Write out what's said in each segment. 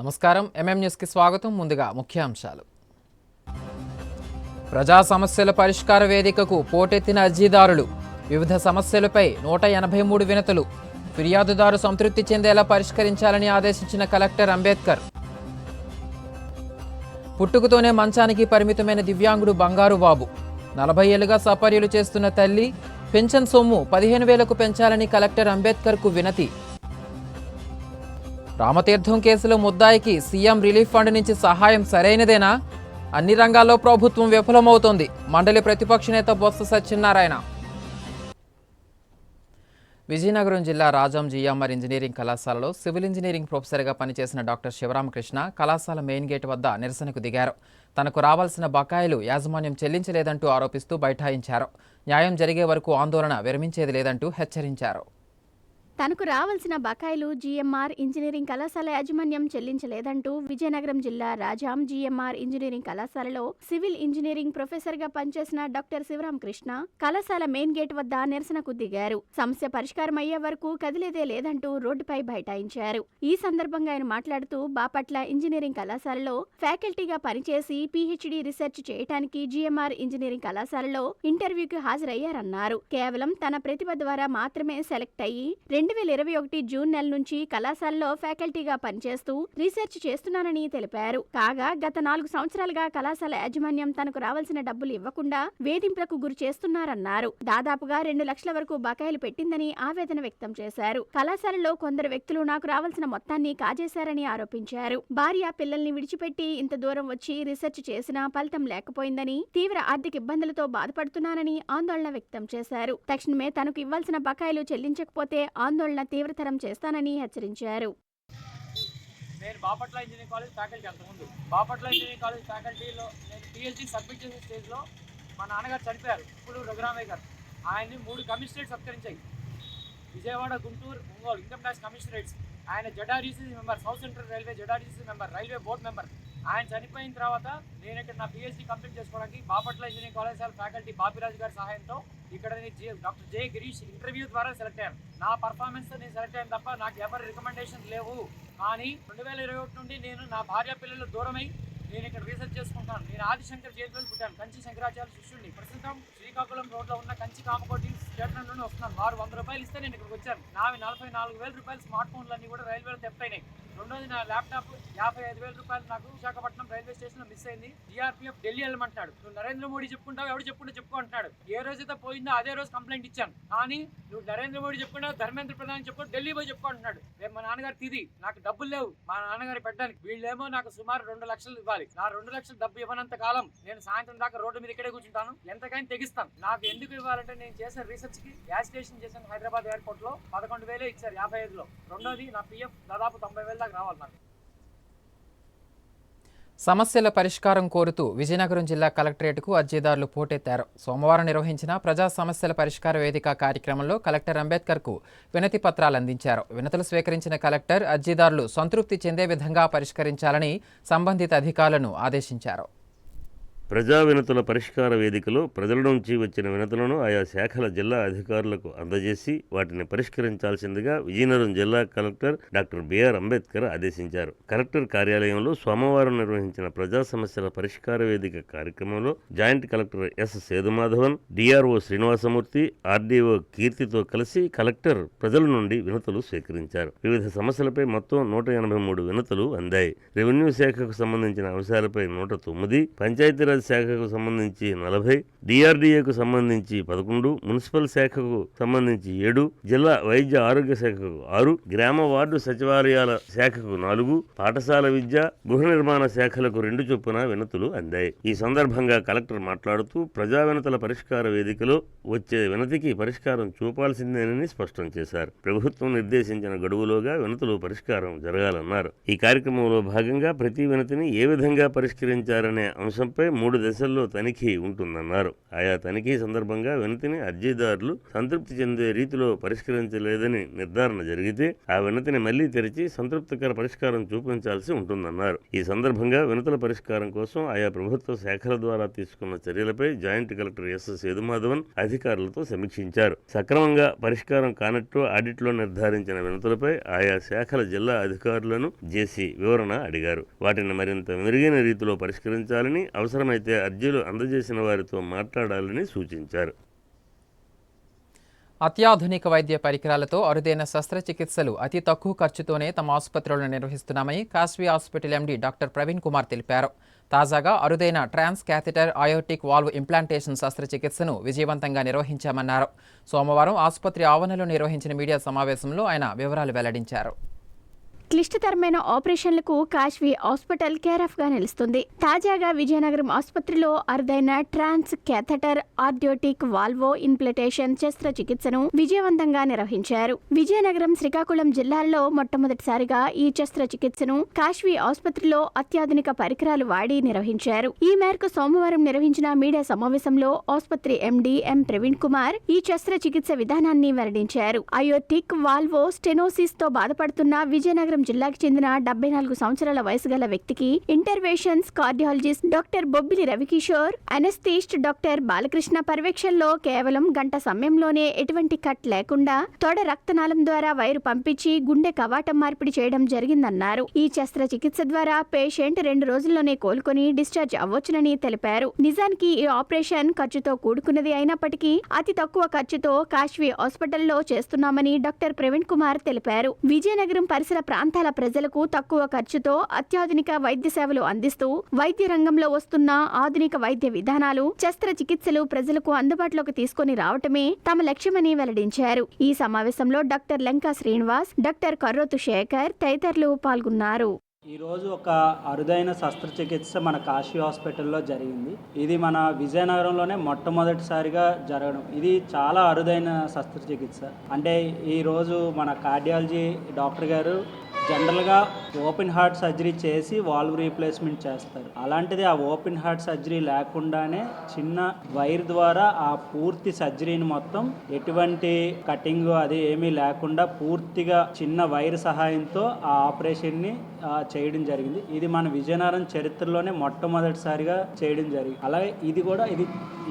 నమస్కారం ఎంఎం న్యూస్కి స్వాగతం. ముందుగా ముఖ్యాంశాలు. ప్రజా సమస్యల పరిష్కార వేదికకు పోటెత్తిన అర్జీదారులు. వివిధ సమస్యలపై 183 వినతులు. ఫిర్యాదుదారు సంతృప్తి చెందేలా పరిష్కరించాలని ఆదేశించిన కలెక్టర్ అంబేద్కర్. పుట్టుకతోనే మంచానికి పరిమితమైన దివ్యాంగుడు బంగారు బాబు. 40 ఏళ్లుగా సపర్యలు చేస్తున్న తల్లి. పెన్షన్ సొమ్ము 15,000కు పెంచాలని కలెక్టర్ అంబేద్కర్కు వినతి. రామతీర్థం కేసులో ముద్దాయికి సీఎం రిలీఫ్ ఫండ్ నుంచి సహాయం సరైనదేనా? అన్ని రంగాల్లో ప్రభుత్వం విఫలమవుతోంది. మండలి ప్రతిపక్ష నేత బొత్స సత్యనారాయణ. విజయనగరం జిల్లా రాజాం జిఎంఆర్ ఇంజనీరింగ్ కళాశాలలో సివిల్ ఇంజనీరింగ్ ప్రొఫెసర్గా పనిచేసిన డాక్టర్ శివరామకృష్ణ కళాశాల మెయిన్ గేట్ వద్ద నిరసనకు దిగారు. తనకు రావాల్సిన బకాయిలు యాజమాన్యం చెల్లించలేదంటూ ఆరోపిస్తూ బైఠాయించారు. న్యాయం జరిగే వరకు ఆందోళన విరమించేది లేదంటూ హెచ్చరించారు. తనకు రావాల్సిన బకాయిలు జీఎంఆర్ ఇంజనీరింగ్ కళాశాల యాజమాన్యం చెల్లించలేదంటూ విజయనగరం జిల్లా రాజాం జీఎంఆర్ ఇంజనీరింగ్ కళాశాలలో సివిల్ ఇంజనీరింగ్ ప్రొఫెసర్గా పనిచేసిన డాక్టర్ శివరామకృష్ణ కళాశాల మెయిన్ గేట్ వద్ద నిరసనకు దిగారు. సమస్య పరిష్కారం అయ్యే వరకు కదిలేదే లేదంటూ రోడ్డుపై బైఠాయించారు. ఈ సందర్భంగా ఆయన మాట్లాడుతూ బాపట్ల ఇంజనీరింగ్ కళాశాలలో ఫ్యాకల్టీగా పనిచేసి పీహెచ్డీ రీసెర్చ్ చేయడానికి జీఎంఆర్ ఇంజనీరింగ్ కళాశాలలో ఇంటర్వ్యూకి హాజరయ్యారన్నారు. కేవలం తన ప్రతిభ ద్వారా మాత్రమే సెలెక్ట్ అయ్యి 2021 జూన్ నెల నుంచి కళాశాలలో ఫ్యాకల్టీగా పనిచేస్తూ రీసెర్చ్ చేస్తున్నానని తెలిపారు. కాగా గత 4 సంవత్సరాలుగా కళాశాల యాజమాన్యం తనకు రావాల్సిన డబ్బులు ఇవ్వకుండా వేధింపులకు గురి చేస్తున్నారన్నారు. దాదాపుగా 2 లక్షల వరకు బకాయిలు పెట్టిందని ఆవేదన వ్యక్తం చేశారు. కళాశాలలో కొందరు వ్యక్తులు నాకు రావాల్సిన మొత్తాన్ని కాజేశారని ఆరోపించారు. భార్య పిల్లల్ని విడిచిపెట్టి ఇంత దూరం వచ్చి రీసెర్చ్ చేసినా ఫలితం లేకపోయిందని, తీవ్ర ఆర్థిక ఇబ్బందులతో బాధపడుతున్నానని ఆందోళన వ్యక్తం చేశారు. తక్షణమే తనకు ఇవ్వాల్సిన బకాయిలు చెల్లించకపోతే ఆందోళన తీవ్రతరం చేస్తానని హెచ్చరించారు. నేను బాపట్ల ఇంజనీరింగ్ కాలేజ్ ఫ్యాకల్టీ అంతకుముందు బాపట్ల ఇంజనీరింగ్ కాలేజ్ ఫ్యాకల్టీలో నేను పిహెచ్డీ సబ్మిట్ చేసే స్టేజ్లో మా నాన్నగారు చనిపోయారు. ఇప్పుడు రఘురామయ్య గారు ఆయన్ని 3 కమిషనరేట్స్ సత్కరించాయి. Vijayawada, Guntur, Ongole income tax commissionerates. ఆయన ZRTC member, south central railway ZRTC member, railway board member. ఆయన చనిపోయిన తర్వాత నేను ఇక్కడ నా పిహెచ్డీ కంప్లీట్ చేసుకోవడానికి బాపట్ల ఇంజనీరింగ్ కళాశాల ఫ్యాకల్టీ బాపిరాజు గారి సహాయంతో ఇక్కడ డాక్టర్ జే గిరీష్ ఇంటర్వ్యూ ద్వారా సెలెక్ట్ అయ్యాను. నా పర్ఫార్మెన్స్ నేను సెలెక్ట్ అయ్యాను తప్ప నాకు ఎవరి రికమెండేషన్ లేవు. కానీ 2021 నుండి నేను నా భార్య పిల్లలు దూరమై నేను ఇక్కడ రీసెర్చ్ చేసుకుంటాను. నేను ఆదిశంకర్ చేతిలో పుట్టాను. కంచి శంకరాచార్య శిష్యుడిని. ప్రస్తుతం శ్రీకాకుళం రోడ్లో ఉన్న కంచి కామకోటి స్టేషన్లోనే వస్తున్నాను. వారు 100 రూపాయలు ఇస్తే నేను ఇక్కడికి వచ్చాను. నావి 44,000 రూపాయలు స్మార్ట్ ఫోన్లన్నీ కూడా రైల్వేలో థెఫ్ట్ అయినాయి. రెండోది నా ల్యాప్టాప్ 55,000 రూపాయలు నాకు విశాఖపట్నం రైల్వే స్టేషన్లో మిస్ అయింది. జీఆర్పీఎఫ్ ఢిల్లీ వెళ్ళమంటున్నాడు. నువ్వు నరేంద్ర మోడీ చెప్పుకుంటావు, ఎవడు చెప్పుకో అంటున్నాడు. ఏ రోజైతే పోయిందో అదే రోజు కంప్లైంట్ ఇచ్చాను. కానీ నువ్వు నరేంద్ర మోడీ చెప్పుకుంటావు, ధర్మేంద్ర ప్రధాన్ చెప్పుకో, ఢిల్లీ పోయి చెప్పుకో అంటున్నాడు. రేపు మా నాన్నగారు తిది నాకు డబ్బులు లేవు మా నాన్నగారి పెట్టడానికి. వీళ్ళేమో నాకు సుమారు 2 లక్షలు ఇవ్వాలి. నా 2 లక్షలు డబ్బు ఇవ్వనంత కాలం నేను సాయంత్రం దాకా రోడ్డు మీద ఇక్కడే కూర్చుంటాను. ఎంతకైనా తెగిస్తాను. నాకు ఎందుకు ఇవ్వాలంటే నేను చేసిన రీసెర్చ్ కి గ్యాస్ స్టేషన్ చేశాను హైదరాబాద్ ఎయిర్పోర్ట్ లో. 11,000 ఇచ్చారు 55లో. రెండోది నా పిఎఫ్ దాదాపు 90,000 దాకా రావాలి నాకు. సమస్యల పరిష్కారం కోరుతూ విజయనగరం జిల్లా కలెక్టరేట్కు అర్జీదారులు పోటెత్తారు. సోమవారం నిర్వహించిన ప్రజా సమస్యల పరిష్కార వేదిక కార్యక్రమంలో కలెక్టర్ అంబేద్కర్కు వినతి పత్రాలు అందించారు. వినతులు స్వీకరించిన కలెక్టర్ అర్జీదారులు సంతృప్తి చెందే విధంగా పరిష్కరించాలని సంబంధిత అధికారులను ఆదేశించారు. ప్రజా వినతుల పరిష్కార వేదికలో ప్రజల నుంచి వచ్చిన వినతులను ఆయా శాఖల జిల్లా అధికారులకు అందజేసి వాటిని పరిష్కరించాల్సిందిగా విజయనగరం జిల్లా కలెక్టర్ డాక్టర్ బిఆర్ అంబేద్కర్ ఆదేశించారు. కలెక్టర్ కార్యాలయంలో సోమవారం నిర్వహించిన ప్రజా సమస్యల పరిష్కార వేదిక కార్యక్రమంలో joint collector S Sethumadhavan, DRO Srinivasamurthy, RDO కీర్తితో కలిసి కలెక్టర్ ప్రజల నుండి వినతులు స్వీకరించారు. వివిధ సమస్యలపై మొత్తం 183 వినతులు అందాయి. రెవెన్యూ శాఖకు సంబంధించిన అంశాలపై 109, పంచాయతీరాజ్ శాఖకు సంబంధించి 40, డిఆర్డీఏకు సంబంధించి 11, మున్సిపల్ శాఖకు సంబంధించి 7, జిల్లా వైద్య ఆరోగ్య శాఖకు 6, గ్రామ వార్డు సచివాలయాల శాఖకు 4, పాఠశాల విద్య, గృహ నిర్మాణ శాఖలకు 2 చొప్పున వినతులు అందాయి. ఈ సందర్భంగా కలెక్టర్ మాట్లాడుతూ ప్రజా వినతుల పరిష్కార వేదికలో వచ్చే వినతికి పరిష్కారం చూపాల్సిందేనని స్పష్టం చేశారు. ప్రభుత్వం నిర్దేశించిన గడువులోగా వినతులు పరిష్కారం జరగాలన్నారు. ఈ కార్యక్రమంలో భాగంగా ప్రతి వినతిని ఏ విధంగా పరిష్కరించారనే అంశంపై 3 దశల్లో తనిఖీ ఉంటుందన్నారు. ఆయా తనిఖీ సందర్భంగా వినతిని అర్జీదారులు సంతృప్తి చెందే రీతిలో పరిష్కరించలేదని నిర్ధారణ జరిగితే ఆ వినతిని మళ్లీ తెరిచి సంతృప్తికర పరిష్కారం చూపించాల్సి ఉంటుందన్నారు. ఈ సందర్భంగా వినతుల పరిష్కారం కోసం ఆయా ప్రభుత్వ శాఖల ద్వారా తీసుకున్న చర్యలపై జాయింట్ కలెక్టర్ ఎస్. సేదుమాధవన్ అధికారులతో సమీక్షించారు. సక్రమంగా పరిష్కారం కానట్టు ఆడిట్లో నిర్ధారించిన వినతులపై ఆయా శాఖల జిల్లా అధికారులను జేసీ వివరణ అడిగారు. వాటిని మరింత మెరుగైన రీతిలో పరిష్కరించాలని, అవసరమైతే అర్జీలు అందజేసిన వారితో మాట్లాడాలని సూచించారు. అత్యాధునిక వైద్య పరికరాలతో అరుదైన శస్త్రచికిత్సలు అతి తక్కువ ఖర్చుతోనే తమ ఆసుపత్రులను నిర్వహిస్తున్నామని కాస్వి hospital MD doctor Praveen Kumar తెలిపారు. తాజాగా అరుదైన transcatheter aortic valve implantation శస్త్రచికిత్సను విజయవంతంగా నిర్వహించామన్నారు. సోమవారం ఆసుపత్రి ఆవరణలో నిర్వహించిన మీడియా సమావేశంలో ఆయన వివరాలు వెల్లడించారు. క్లిష్టతరమైన ఆపరేషన్లకు కాశ్వి హాస్పిటల్ కేరాఫ్గా నిలుస్తుంది. తాజాగా విజయనగరం ఆసుపత్రిలో అరుదైన ట్రాన్స్ క్యాథెటర్ ఆర్థోటిక్ వాల్వో ఇంప్లాంటేషన్ శస్త్రచికిత్సను విజయవంతంగా నిర్వహించారు. విజయనగరం, శ్రీకాకుళం జిల్లాల్లో మొట్టమొదటిసారిగా ఈ శస్త్రచికిత్సను కాశ్వి ఆసుపత్రిలో అత్యాధునిక పరికరాలు వాడి నిర్వహించారు. ఈ మేరకు సోమవారం నిర్వహించిన మీడియా సమావేశంలో ఆసుపత్రి ఎండీ ఎం. ప్రవీణ్ కుమార్ ఈ శస్త్రచికిత్స విధానాన్ని వెల్లడించారు. అయోటిక్ వాల్వో స్టెనోసిస్ తో బాధపడుతున్న విజయనగరం జిల్లాకు చెందిన 74 సంవత్సరాల వయసు గల వ్యక్తికి interventions cardiologist doctor Bobbili Ravikishore, anaesthetist doctor Balakrishna పర్యవేక్షణలో కేవలం గంట సమయంలోనే ఎటువంటి కట్ లేకుండా తొడ రక్తనాళం ద్వారా వైరు పంపించి గుండె కవాటం మార్పిడి చేయడం జరిగిందన్నారు. ఈ శస్త్రచికిత్స ద్వారా పేషెంట్ 2 రోజుల్లోనే కోలుకొని డిశ్చార్జ్ అవ్వొచ్చునని తెలిపారు. నిజానికి ఈ ఆపరేషన్ ఖర్చుతో కూడుకున్నది అయినప్పటికీ అతి తక్కువ ఖర్చుతో కాశ్వి హాస్పిటల్లో చేస్తున్నామని డాక్టర్ ప్రవీణ్ కుమార్ తెలిపారు. విజయనగరం పరిసర ప్రాంతాల ప్రజలకు తక్కువ ఖర్చుతో అత్యాధునిక వైద్య సేవలు అందిస్తూ వైద్య రంగంలో వస్తున్న ఆధునిక వైద్య విధానాలు, శస్త్రచికిత్సలు ప్రజలకు అందుబాటులోకి తీసుకొని రావటమే తమ లక్ష్యమని వెల్లడించారు. ఈ సమావేశంలో డాక్టర్ లంకా శ్రీనివాస్, డాక్టర్ కర్రోతు శేఖర్ తదితరులు పాల్గొన్నారు. ఈరోజు ఒక అరుదైన శస్త్రచికిత్స మన కాశీ హాస్పిటల్లో జరిగింది. ఇది మన విజయనగరంలోనే మొట్టమొదటిసారిగా జరగడం. ఇది చాలా అరుదైన శస్త్రచికిత్స. అంటే ఈరోజు మన కార్డియాలజీ డాక్టర్ గారు జనరల్గా ఓపెన్ హార్ట్ సర్జరీ చేసి వాల్వ్ రీప్లేస్మెంట్ చేస్తారు. అలాంటిది ఆ ఓపెన్ హార్ట్ సర్జరీ లేకుండానే చిన్న వైర్ ద్వారా ఆ పూర్తి సర్జరీని మొత్తం ఎటువంటి కటింగ్ అది ఏమీ లేకుండా పూర్తిగా చిన్న వైర్ సహాయంతో ఆ ఆపరేషన్ని చేయడం జరిగింది. ఇది మన విజయనగరం చరిత్రలోనే మొట్టమొదటిసారిగా చేయడం జరిగింది. అలాగే ఇది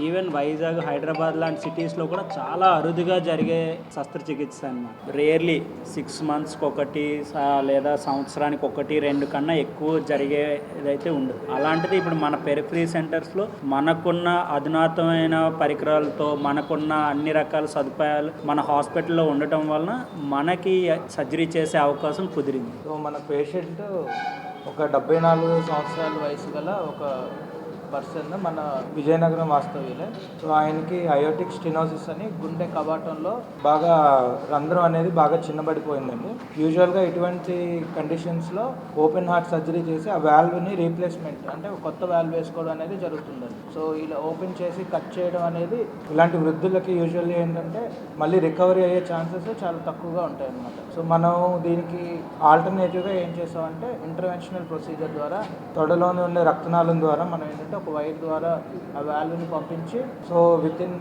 ఈవెన్ వైజాగ్, హైదరాబాద్ లాంటి సిటీస్లో కూడా చాలా అరుదుగా జరిగే శస్త్రచికిత్స అన్నమాట. రేర్లీ 6 monthsకి ఒకటి లేదా సంవత్సరానికి 1-2 కన్నా ఎక్కువ జరిగేదైతే ఉండదు. అలాంటిది ఇప్పుడు మన పెరిఫరీ సెంటర్స్లో మనకున్న అధునాతమైన పరికరాలతో, మనకున్న అన్ని రకాల సదుపాయాలు మన హాస్పిటల్లో ఉండటం వలన మనకి సర్జరీ చేసే అవకాశం కుదిరింది. సో మన పేషెంట్ ఒక 74 సంవత్సరాల వయసు గల ఒక పర్సన్ మన విజయనగరం వాస్తవ్యులే. సో ఆయనకి అయోటిక్ స్టెనోసిస్ అని గుండె కవాటంలో బాగా రంధ్రం అనేది బాగా చిన్నబడిపోయిందండి. యూజువల్గా ఇటువంటి కండిషన్స్లో ఓపెన్ హార్ట్ సర్జరీ చేసి ఆ వాల్వ్ని రీప్లేస్మెంట్ అంటే కొత్త వాల్వ్ వేసుకోవడం అనేది జరుగుతుందండి. సో ఇలా ఓపెన్ చేసి కట్ చేయడం అనేది ఇలాంటి వృద్ధులకి యూజువల్లీ ఏంటంటే మళ్ళీ రికవరీ అయ్యే ఛాన్సెస్ చాలా తక్కువగా ఉంటాయి అన్నమాట. సో మనం దీనికి ఆల్టర్నేటివ్గా ఏం చేసామంటే ఇంటర్వెన్షనల్ ప్రొసీజర్ ద్వారా తొడలోని ఉండే రక్తనాళం ద్వారా మనం ఏంటంటే ఒక వైర్ ద్వారా ఆ వాల్వ్ని పంపించి సో వితిన్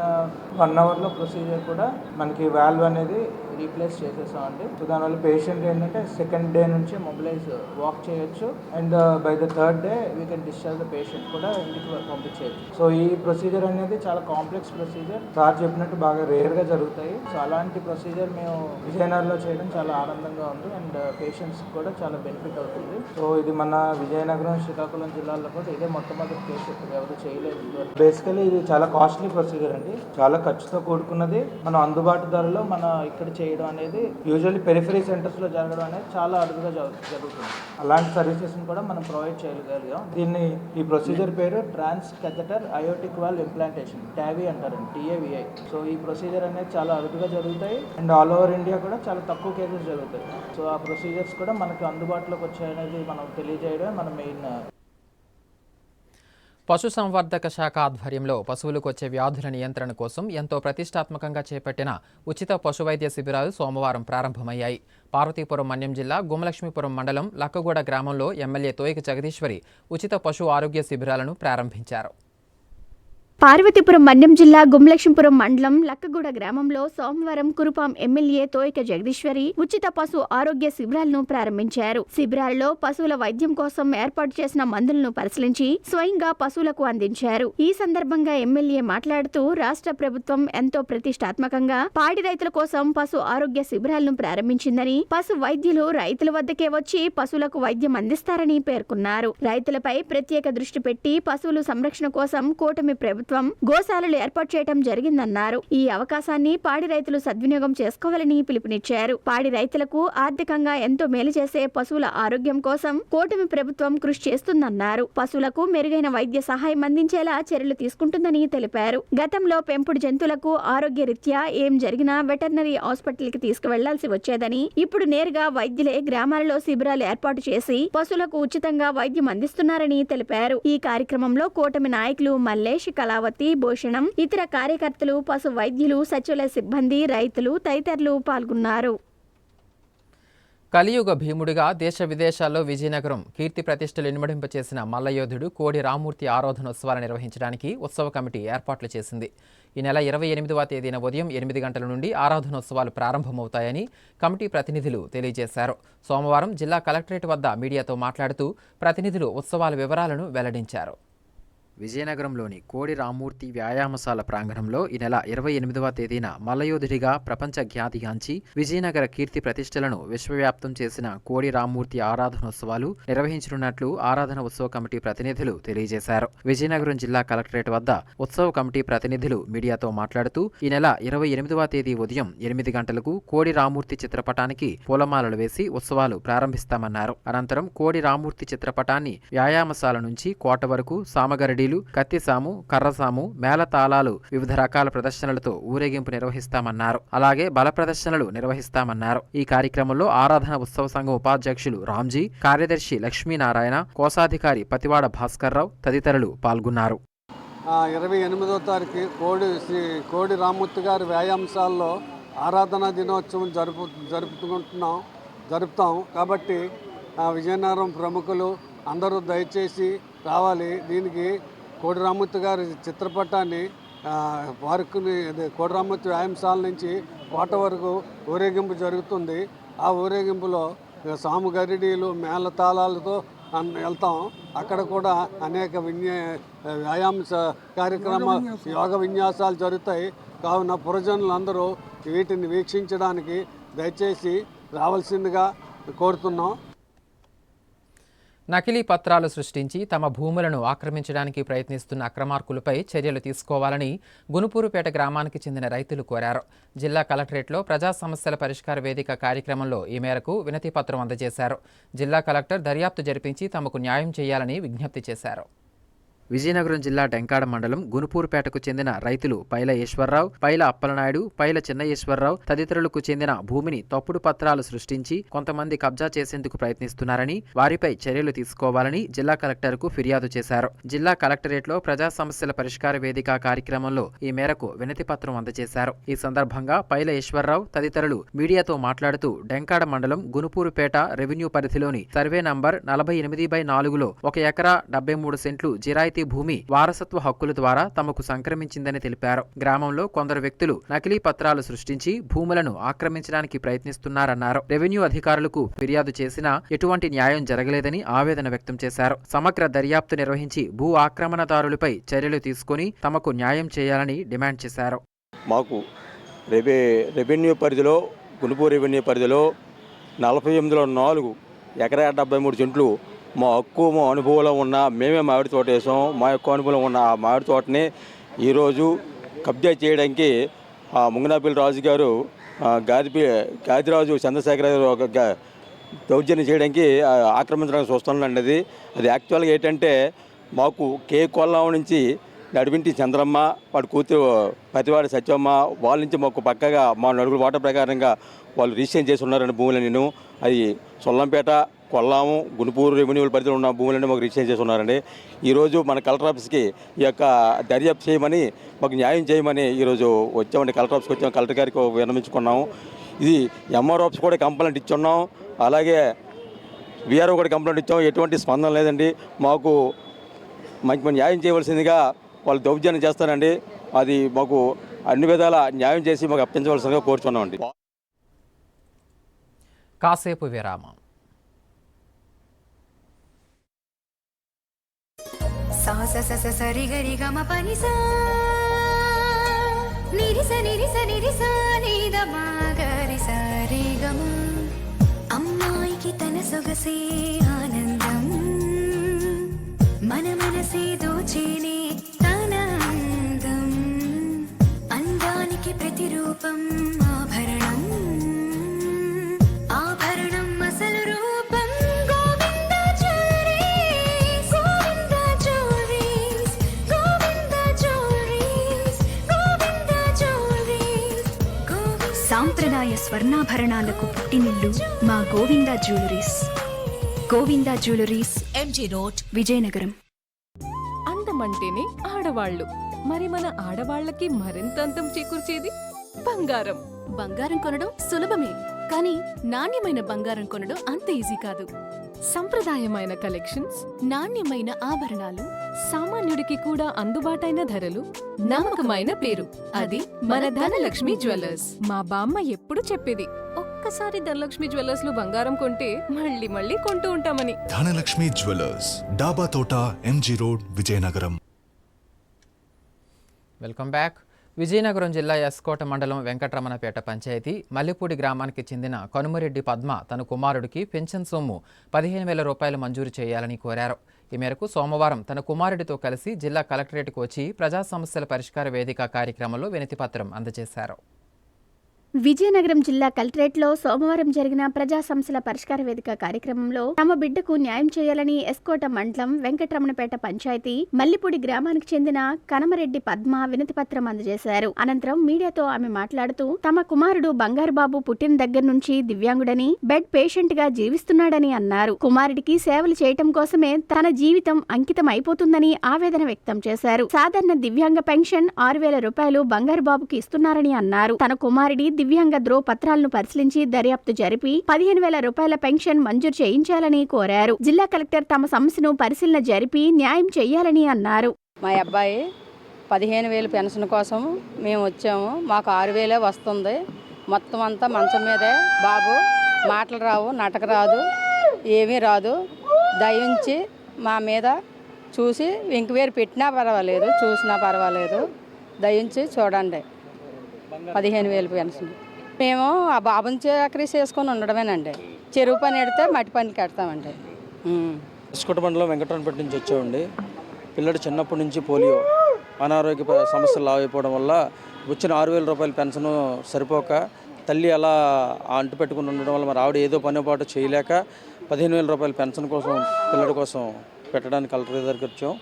1 hourలో ప్రొసీజర్ కూడా మనకి వాల్వ్ అనేది రీప్లేస్ చేసేసామండి. సో దానివల్ల పేషెంట్ ఏంటంటే సెకండ్ డే నుంచి మొబిలైజ్ వాక్ చేయొచ్చు and by the 3rd day we can discharge the patient కూడా ఇంటికి పంపించేయచ్చు. సో ఈ ప్రొసీజర్ అనేది చాలా కాంప్లెక్స్ ప్రొసీజర్. సార్ చెప్పినట్టు బాగా రేర్గా జరుగుతాయి. సో అలాంటి ప్రొసీజర్ మేము విజయనగరంలో చేయడం చాలా ఆనందంగా ఉంది అండ్ పేషెంట్స్ కూడా చాలా బెనిఫిట్ అవుతుంది. సో ఇది మన విజయనగరం, శ్రీకాకుళం జిల్లాలో కూడా ఇదే మొట్టమొదటి కేసు, ఎవరు చేయలేదు. బేసికలీ ఇది చాలా కాస్ట్లీ ప్రొసీజర్ అండి. చాలా ఖర్చుతో కూడుకున్నది. మనం అందుబాటు ధరలో మన ఇక్కడ చేయడం అనేది యూజువల్లీ పెరిఫరీ సెంటర్స్లో జరగడం అనేది చాలా అరుదుగా జరుగుతుంది. అలాంటి సర్వీసెస్ని కూడా మనం ప్రొవైడ్ చేయగలిగాం. ఈ ప్రొసీజర్ పేరు transcatheter aortic valve implantation, TAVI అంటారండి, TAVI. సో ఈ ప్రొసీజర్ అనేది చాలా అరుదుగా జరుగుతాయి అండ్ ఆల్ ఓవర్ ఇండియా కూడా చాలా తక్కువ కేసెస్ జరుగుతాయి. సో ఆ ప్రొసీజర్స్ కూడా మనకి అందుబాటులోకి వచ్చాయనేది మనం తెలియజేయడమే మన మెయిన్. పశుసంవర్ధక శాఖ ఆధ్వర్యంలో పశువులకు వచ్చే వ్యాధుల నియంత్రణ కోసం ఎంతో ప్రతిష్టాత్మకంగా చేపట్టిన ఉచిత పశువైద్య శిబిరాలు సోమవారం ప్రారంభమయ్యాయి. పార్వతీపురం మన్యం జిల్లా గుమ్మలక్ష్మీపురం మండలం లక్కగూడ గ్రామంలో ఎమ్మెల్యే తోయిక జగదీశ్వరి ఉచిత పశు ఆరోగ్య శిబిరాలను ప్రారంభించారు. పార్వతీపురం మన్యం జిల్లా గుమ్మలక్ష్మీపురం మండలం లక్కగూడ గ్రామంలో సోమవారం కురుపాం ఎమ్మెల్యే తోయిక జగదీశ్వరి ఉచిత పశు ఆరోగ్య శిబిరాలను ప్రారంభించారు. శిబిరాల్లో పశువుల వైద్యం కోసం ఏర్పాటు చేసిన మందులను పరిశీలించి స్వయంగా పశువులకు అందించారు. ఈ సందర్భంగా ఎమ్మెల్యే మాట్లాడుతూ రాష్ట్ర ప్రభుత్వం ఎంతో ప్రతిష్టాత్మకంగా పాడి రైతుల కోసం పశు ఆరోగ్య శిబిరాలను ప్రారంభించిందని, పశు వైద్యులు రైతుల వద్దకే వచ్చి పశువులకు వైద్యం అందిస్తారని పేర్కొన్నారు. రైతులపై ప్రత్యేక దృష్టి పెట్టి పశువుల సంరక్షణ కోసం కూటమి ప్రభుత్వం గోశాలలు ఏర్పాటు చేయడం జరిగిందన్నారు. ఈ అవకాశాన్ని పాడి రైతులు సద్వినియోగం చేసుకోవాలని పిలుపునిచ్చారు. పాడి రైతులకు ఆర్థికంగా ఎంతో మేలు చేసే పశువుల ఆరోగ్యం కోసం కూటమి ప్రభుత్వం కృషి చేస్తుందన్నారు. పశువులకు మెరుగైన వైద్య సహాయం అందించేలా చర్యలు తీసుకుంటుందని తెలిపారు. గతంలో పెంపుడు జంతువులకు ఆరోగ్య రీత్యా ఏం జరిగినా వెటర్నరీ హాస్పిటల్ కి తీసుకువెళ్లాల్సి వచ్చేదని, ఇప్పుడు నేరుగా వైద్యులే గ్రామాలలో శిబిరాలు ఏర్పాటు చేసి పశువులకు ఉచితంగా వైద్యం అందిస్తున్నారని తెలిపారు. ఈ కార్యక్రమంలో కూటమి నాయకులు మల్లేష్, కళావతి, భూషణం, ఇతర కార్యకర్తలు, పశు వైద్యులు, సచివాలయ సిబ్బంది, రైతులు తదితరులు పాల్గొన్నారు. కలియుగ భీముడిగా దేశ విదేశాల్లో విజయనగరం కీర్తి ప్రతిష్టలు ఇనుమడింపచేసిన మల్లయోధుడు కోడి రామూర్తి ఆరాధనోత్సవాలు నిర్వహించడానికి ఉత్సవ కమిటీ ఏర్పాట్లు చేసింది. ఈ నెల 28వ తేదీన ఉదయం 8 గంటల నుండి ఆరాధనోత్సవాలు ప్రారంభమవుతాయని కమిటీ ప్రతినిధులు తెలియజేశారు. సోమవారం జిల్లా కలెక్టరేట్ వద్ద మీడియాతో మాట్లాడుతూ ప్రతినిధులు ఉత్సవాల వివరాలను వెల్లడించారు. విజయనగరంలోని కోడి రామూర్తి వ్యాయామశాల ప్రాంగణంలో ఈ నెల 28వ తేదీన మల్లయోధుడిగా ప్రపంచ ఖ్యాతిగాంచి విజయనగర కీర్తి ప్రతిష్టలను విశ్వవ్యాప్తం చేసిన కోడి రామూర్తి ఆరాధనోత్సవాలు నిర్వహించనున్నట్లు ఆరాధన ఉత్సవ కమిటీ ప్రతినిధులు తెలియజేశారు. విజయనగరం జిల్లా కలెక్టరేట్ వద్ద ఉత్సవ కమిటీ ప్రతినిధులు మీడియాతో మాట్లాడుతూ ఈ నెల 28వ తేదీ ఉదయం 8 గంటలకు కోడి రామూర్తి చిత్రపటానికి పూలమాలలు వేసి ఉత్సవాలు ప్రారంభిస్తామన్నారు. అనంతరం కోడి రామూర్తి చిత్రపటాన్ని వ్యాయామశాల నుంచి కోట వరకు సామగరడి, కత్తిసాము, కర్రసాము, మేళతాళాలు, వివిధ రకాల ప్రదర్శనలతో ఊరేగింపు నిర్వహిస్తామన్నారు. అలాగే బల ప్రదర్శనలు నిర్వహిస్తామన్నారు. ఈ కార్యక్రమంలో ఆరాధన ఉత్సవ సంఘం ఉపాధ్యక్షులు రామ్జీ, కార్యదర్శి లక్ష్మీనారాయణ, కోశాధికారి పతివాడ భాస్కర్రావు తదితరులు పాల్గొన్నారు. 28వ తారీఖు కోడి రామూర్తి గారి వ్యాయామశాలలో ఆరాధనా దినోత్సవం జరుపుతాం కాబట్టి విజయనగరం ప్రముఖులు అందరూ దయచేసి రావాలి. దీనికి కోడి రామూర్తి గారి చిత్రపటాన్ని పార్కుని కోడి రామూర్తి వ్యాయామశాల నుంచి కోట వరకు ఊరేగింపు జరుగుతుంది. ఆ ఊరేగింపులో సాము గరిడీలు, మేళతాళాలతో వెళ్తాం. అక్కడ కూడా అనేక వ్యాయామ కార్యక్రమాలు, యోగ విన్యాసాలు జరుగుతాయి. కావున పురజనులందరూ వీటిని వీక్షించడానికి దయచేసి రావాల్సిందిగా కోరుతున్నాం. నకిలీ పత్రాలు సృష్టించి తమ భూములను ఆక్రమించడానికి ప్రయత్నిస్తున్న అక్రమార్కులపై చర్యలు తీసుకోవాలని గునుపూరుపేట గ్రామానికి చెందిన రైతులు కోరారు. జిల్లా కలెక్టరేట్లో ప్రజా సమస్యల పరిష్కార వేదిక కార్యక్రమంలో ఈ మేరకు వినతి పత్రం అందజేశారు. జిల్లా కలెక్టర్ దర్యాప్తు జరిపించి తమకు న్యాయం చేయాలని విజ్ఞప్తి చేశారు. విజయనగరం జిల్లా డెంకాడ మండలం గునుపూరుపేటకు చెందిన రైతులు పైల ఈశ్వరరావు, పైల అప్పలనాయుడు, పైల చిన్న ఈశ్వరరావు తదితరులకు చెందిన భూమిని తప్పుడు పత్రాలు సృష్టించి కొంతమంది కబ్జా చేసేందుకు ప్రయత్నిస్తున్నారని, వారిపై చర్యలు తీసుకోవాలని జిల్లా కలెక్టర్కు ఫిర్యాదు చేశారు. జిల్లా కలెక్టరేట్లో ప్రజా సమస్యల పరిష్కార వేదిక కార్యక్రమంలో ఈ మేరకు వినతి పత్రం అందజేశారు. ఈ సందర్భంగా పైల ఈశ్వరరావు తదితరులు మీడియాతో మాట్లాడుతూ డెంకాడ మండలం గునుపూరుపేట రెవెన్యూ పరిధిలోని సర్వే నంబర్ 48/4లో 1 ఎకరా 73 సెంట్లు జిరాయితీ భూమి వారసత్వ హక్కుల ద్వారా తమకు సంక్రమించిందని తెలిపారు. గ్రామంలో కొందరు వ్యక్తులు నకిలీ పత్రాలు సృష్టించి భూములను ఆక్రమించడానికి ప్రయత్నిస్తున్నారన్నారు. రెవెన్యూ అధికారులకు ఫిర్యాదు చేసినా ఎటువంటి న్యాయం జరగలేదని ఆవేదన వ్యక్తం చేశారు. సమగ్ర దర్యాప్తు నిర్వహించి భూ ఆక్రమణదారులపై చర్యలు తీసుకుని తమకు న్యాయం చేయాలని డిమాండ్ చేశారు. మాకు రెవెన్యూ పరిధిలో గునుపూరు రెవెన్యూ పరిధిలో 48/4 ఎకరా 73 సెంట్లు మా హక్కు, మా అనుభవంలో ఉన్న మేమే మామిడి తోట వేసాం. మా యొక్క అనుభవం ఉన్న ఆ మామిడి తోటని ఈరోజు కబ్జా చేయడానికి ముంగనాపల్లి రాజు గారు గాదిరాజు చంద్రశేఖర గారు దౌర్జన్యం చేయడానికి ఆక్రమించడానికి చూస్తున్నాండి. అది యాక్చువల్గా ఏంటంటే మాకు కే కొల్లాం నుంచి నడివింటి చంద్రమ్మ, వాడి కూతురు పతివాడి సత్యమ్మ, వాళ్ళ నుంచి మాకు పక్కగా మా నలుగురు వాటర్ ప్రకారంగా వాళ్ళు రిజిస్ట్రేషన్ చేసి ఉన్నారండి భూములని. అది సొల్లంపేట, కొల్లాము, గుంటూరు రెవెన్యూ పరిధిలో ఉన్న భూములన్నీ మాకు రిజిస్ట్రేషన్ చేసి ఉన్నారండి. ఈరోజు మన కలెక్టర్ ఆఫీస్కి ఈ యొక్క దర్యాప్తు చేయమని, మాకు న్యాయం చేయమని ఈరోజు వచ్చామండి. కలెక్టర్ ఆఫీస్కి వచ్చాము, కలెక్టర్ గారికి విన్నవించుకున్నాము. ఇది ఎంఆర్ఓ ఆఫీస్ కూడా కంప్లైంట్ ఇచ్చున్నాం, అలాగే వీఆర్ఓ కూడా కంప్లైంట్ ఇచ్చాం. ఎటువంటి స్పందన లేదండి. మాకు మంచి న్యాయం చేయవలసిందిగా వాళ్ళు దౌర్జన్యం చేస్తారండి. అది మాకు అన్ని విధాల న్యాయం చేసి మాకు అప్పించవలసిందిగా కోరుచున్నామండి. కాసేపు విరామం. సా స స స సరి గరి గమ పని సా నిరి స నిరి స నిరి సా ని ద మా గరి స రి గమ అమ్మాయికి తన సొగసే ఆనందం మన మనసే దోచేనే తన అందం అందానికి ప్రతిరూపం ఆభరణం ఆభరణం అసలు రూపం Govinda jewelleries Govinda jewelleries Govinda jewelleries Govinda jewelleries సాంప్రదాయ స్వర్ణాభరణాలకు పుట్టినిల్లు మా Govinda jewelleries. Govinda jewelleries, MG road, Vizianagaram. అందమంటేనే ఆడవాళ్ళు, మరి మన ఆడవాళ్ళకి మరింత అందం చేకూర్చేది బంగారం. బంగారం కొనడం సులభమే, కానీ నాణ్యమైన బంగారం కొనడం అంత ఈజీ కాదు. సంప్రదాయమైన కలెక్షన్స్, నాణ్యమైన ఆభరణాలు, సామాన్యుడికి కూడా అందుబాటైన ధరలు, నమ్మకమైన పేరు, అది మన ధనలక్ష్మి జ్యువెలర్స్. మా బామ్మ ఎప్పుడు చెప్పేది, ఒక్కసారి ధనలక్ష్మి జ్యువెలర్స్ లో బంగారం కొంటే మళ్ళీ మళ్ళీ కొంటూ ఉంటామని. ధనలక్ష్మి జ్యువెలర్స్, డాబా తోట, MG road, Vizianagaram. Welcome back. Vizianagaram జిల్లా ఎస్కోట మండలం వెంకటరమణపేట పంచాయతీ మల్లిపూడి గ్రామానికి చెందిన కనుమరెడ్డి పద్మ తన కుమారుడికి పెన్షన్ సొమ్ము 15,000 రూపాయలు మంజూరు చేయాలని కోరారు. ఈ మేరకు సోమవారం తన కుమారుడితో కలిసి జిల్లా కలెక్టరేట్కు వచ్చి ప్రజా సమస్యల పరిష్కార వేదిక కార్యక్రమంలో వినతిపత్రం అందజేశారు. విజయనగరం జిల్లా కలెక్టరేట్లో సోమవారం జరిగిన ప్రజా సమస్యల పరిష్కార వేదిక కార్యక్రమంలో తమ బిడ్డకు న్యాయం చేయాలని ఎస్కోట మండలం వెంకటరమణపేట పంచాయతీ మల్లిపూడి గ్రామానికి చెందిన కనమరెడ్డి పద్మ వినతిపత్రం అందజేశారు. అనంతరం మీడియాతో ఆమె మాట్లాడుతూ తమ కుమారుడు బంగారు బాబు పుట్టిన దగ్గర నుంచి దివ్యాంగుడని, బెడ్ పేషెంట్ గా జీవిస్తున్నాడని అన్నారు. కుమారుడికి సేవలు చేయటం కోసమే తన జీవితం అంకితం అయిపోతుందని ఆవేదన వ్యక్తం చేశారు. సాధారణ దివ్యాంగ పెన్షన్ 6,000 రూపాయలు బంగారు బాబుకి ఇస్తున్నారని అన్నారు. తన కుమారుడి దివ్యాంగ ధ్రువపత్రాలను పరిశీలించి దర్యాప్తు జరిపి 15,000 రూపాయల పెన్షన్ మంజూరు చేయించాలని కోరారు. జిల్లా కలెక్టర్ తమ సమస్యను పరిశీలన జరిపి న్యాయం చేయాలని అన్నారు. మా అబ్బాయి 15,000 పెన్షన్ కోసం మేము వచ్చాము. మాకు 6,000 వస్తుంది. మొత్తం అంతా మంచం మీదే. బాబు మాటలు రావు, నటక రాదు, ఏమీ రాదు. దయించి మా మీద చూసి ఇంకవేరు పెట్టినా పర్వాలేదు, చూసినా పర్వాలేదు, దయించి చూడండి. 15,000 పెన్షన్. మేము ఆ బాబుని చాకరీ చేసుకొని ఉండడమేనండి. చెరువు పని ఎడితే మట్టి పనికి ఎడతామండి. ఎస్కోట మండలం వెంకటరమణపేట నుంచి వచ్చామండి. పిల్లడు చిన్నప్పటి నుంచి పోలియో అనారోగ్య సమస్యలు అయిపోవడం వల్ల వచ్చిన 6,000 రూపాయల పెన్షన్ సరిపోక తల్లి అలా అంటు పెట్టుకుని ఉండడం వల్ల మరి ఆవిడ ఏదో పనిపాటు చేయలేక 15,000 రూపాయల పెన్షన్ కోసం పిల్లడి కోసం పెట్టడానికి కలెక్టర్ దగ్గరికి వచ్చాం.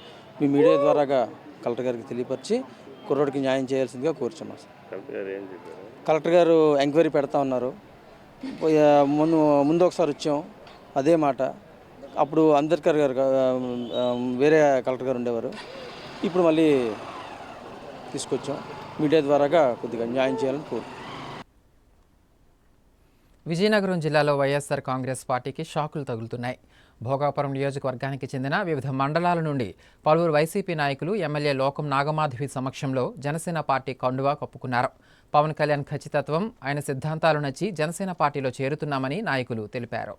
మీ మీడియా ద్వారాగా కలెక్టర్ గారికి తెలియపరిచి కుర్రోడికి న్యాయం చేయాల్సిందిగా కోరుచున్నాం. కలెక్టర్ గారు ఎంక్వైరీ పెడతా ఉన్నారు. ముందు ఒకసారి వచ్చాం అదే మాట. అప్పుడు అంబేద్కర్ గారు వేరే కలెక్టర్ గారు ఉండేవారు. ఇప్పుడు మళ్ళీ తీసుకొచ్చాం. మీడియా ద్వారాగా కొద్దిగా న్యాయం చేయాలని కోరు. విజయనగరం జిల్లాలో వైఎస్ఆర్ కాంగ్రెస్ పార్టీకి షాకులు తగులుతున్నాయి. భోగాపురం నియోజకవర్గానికి చెందిన వివిధ మండలాల నుండి పలువురు వైసీపీ నాయకులు ఎమ్మెల్యే లోకం నాగమాధవి సమక్షంలో జనసేన పార్టీ కండువా కప్పుకున్నారు. పవన్ కళ్యాణ్ ఖచ్చితత్వం, ఆయన సిద్ధాంతాలు నచ్చి జనసేన పార్టీలో చేరుతున్నామని నాయకులు తెలిపారు.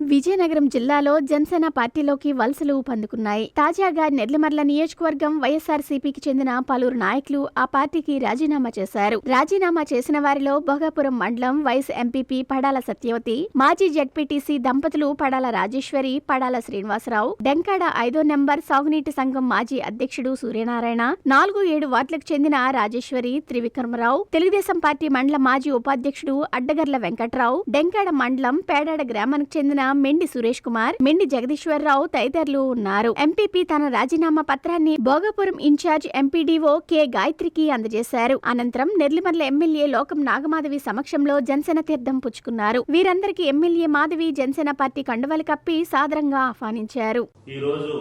విజయనగరం జిల్లాలో జనసేన పార్టీలోకి వలసలు ఊపందుకున్నాయి. తాజాగా నెర్లిమర్ల నియోజకవర్గం వైఎస్ఆర్సీపీకి చెందిన పలువురు నాయకులు ఆ పార్టీకి రాజీనామా చేశారు. రాజీనామా చేసిన వారిలో భోగాపురం మండలం వైస్ ఎంపీపీ పడాల సత్యవతి, మాజీ జెడ్పీటీసీ దంపతులు పడాల రాజేశ్వరి, పడాల శ్రీనివాసరావు, డెంకాడ 5వ నెంబర్ సాగునీటి సంఘం మాజీ అధ్యక్షుడు సూర్యనారాయణ, 4-7 వార్డులకు చెందిన రాజేశ్వరి, త్రివిక్రమరావు, తెలుగుదేశం పార్టీ మండల మాజీ ఉపాధ్యక్షుడు అడ్డగర్ల వెంకట్రావు, డెంకాడ మండలం పేడాడ గ్రామానికి చెందిన మెండి సురేష్ కుమార్, మెండి జగదీశ్వరరావు తదితరులు ఉన్నారు. ఎంపీపీ తన రాజీనామా పత్రాన్ని భోగాపురం ఇన్ఛార్జ్ ఎంపీడీఓ కె గాయత్రికి అందజేశారు. అనంతరం నెర్లిమర్ల ఎమ్మెల్యే లోకం నాగమాధవి సమక్షంలో జనసేన తీర్థం పుచ్చుకున్నారు. వీరందరికీ ఎమ్మెల్యే మాధవి జనసేన పార్టీ కండువాలు కప్పి సాదరంగా ఆహ్వానించారు. ఈ రోజు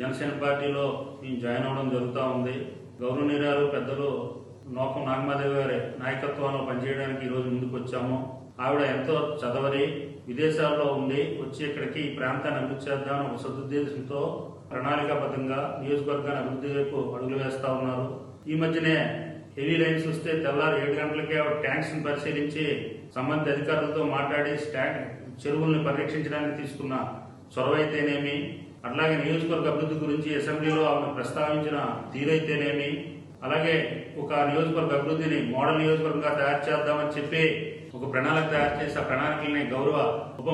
జనసేన పార్టీలో నేను జాయిన్ అవడం జరుగుతూ ఉంది. గౌరవనీయులు పెద్దలు లోకం నాగమాధవి గారి నాయకత్వంలో పనిచేయడానికి ఈరోజు ముందుకు వచ్చాము. ఆవిడ ఎంతో చదవరి, విదేశాల్లో ఉండి వచ్చి ఇక్కడికి ఈ ప్రాంతాన్ని అభివృద్ధి చేద్దామని ఒక సదుద్దేశంతో ప్రణాళికాబద్ధంగా నియోజకవర్గాన్ని అభివృద్ధి వైపు అడుగులు వేస్తా ఉన్నారు. ఈ మధ్యనే హెవీ రైన్స్ వస్తే తెల్లారు 7 గంటలకే ఆవిడ ట్యాంక్స్ ని పరిశీలించి సంబంధిత అధికారులతో మాట్లాడి చెరువుల్ని పరీక్షించడానికి తీసుకున్న చొరవ అయితేనేమి, అట్లాగే నియోజకవర్గ అభివృద్ధి గురించి అసెంబ్లీలో ఆమె ప్రస్తావించిన తీరైతేనేమి, అలాగే ఒక నియోజకవర్గ అభివృద్ధిని మోడల్ నియోజకవర్గంగా తయారు చేద్దామని చెప్పి ఒక ప్రణాళిక తయారు చేసి ఆ ప్రణాళికల్ని గౌరవ ఉప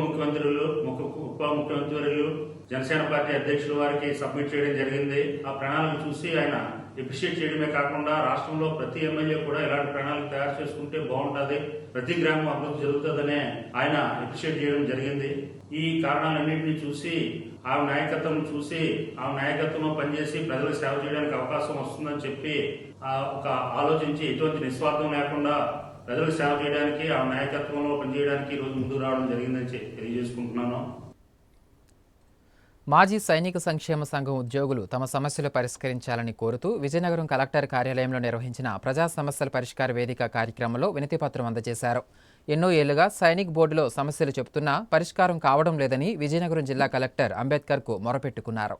ముఖ్యమంత్రులు జనసేన పార్టీ అధ్యక్షుల వారికి సబ్మిట్ చేయడం జరిగింది. ఆ ప్రణాళిక చూసి ఆయన అప్రిషియేట్ చేయడమే కాకుండా రాష్ట్రంలో ప్రతి ఎమ్మెల్యే కూడా ఇలాంటి ప్రణాళిక తయారు చేసుకుంటే బాగుంటుంది, ప్రతి గ్రామం అభివృద్ధి జరుగుతుందనే ఆయన అప్రిషియేట్ చేయడం జరిగింది. ఈ కారణాలన్నింటినీ చూసి ఆమె నాయకత్వంలో పనిచేసి ప్రజలకు సేవ చేయడానికి అవకాశం వస్తుందని చెప్పి ఒక ఆలోచించి ఎటువంటి నిస్వార్థం లేకుండా ప్రజలకు సేవ చేయడానికి ఆమె నాయకత్వంలో పనిచేయడానికి ఈరోజు ముందుకు రావడం జరిగిందని తెలియజేసుకుంటున్నాను. మాజీ సైనిక సంక్షేమ సంఘం ఉద్యోగులు తమ సమస్యలు పరిష్కరించాలని కోరుతూ విజయనగరం కలెక్టర్ కార్యాలయంలో నిర్వహించిన ప్రజా సమస్యల పరిష్కార వేదిక కార్యక్రమంలో వినతిపత్రం అందజేశారు. ఎన్నో ఏళ్లుగా సైనిక్ బోర్డులో సమస్యలు చెబుతున్నా పరిష్కారం కావడం లేదని విజయనగరం జిల్లా కలెక్టర్ అంబేద్కర్కు మొరపెట్టుకున్నారు.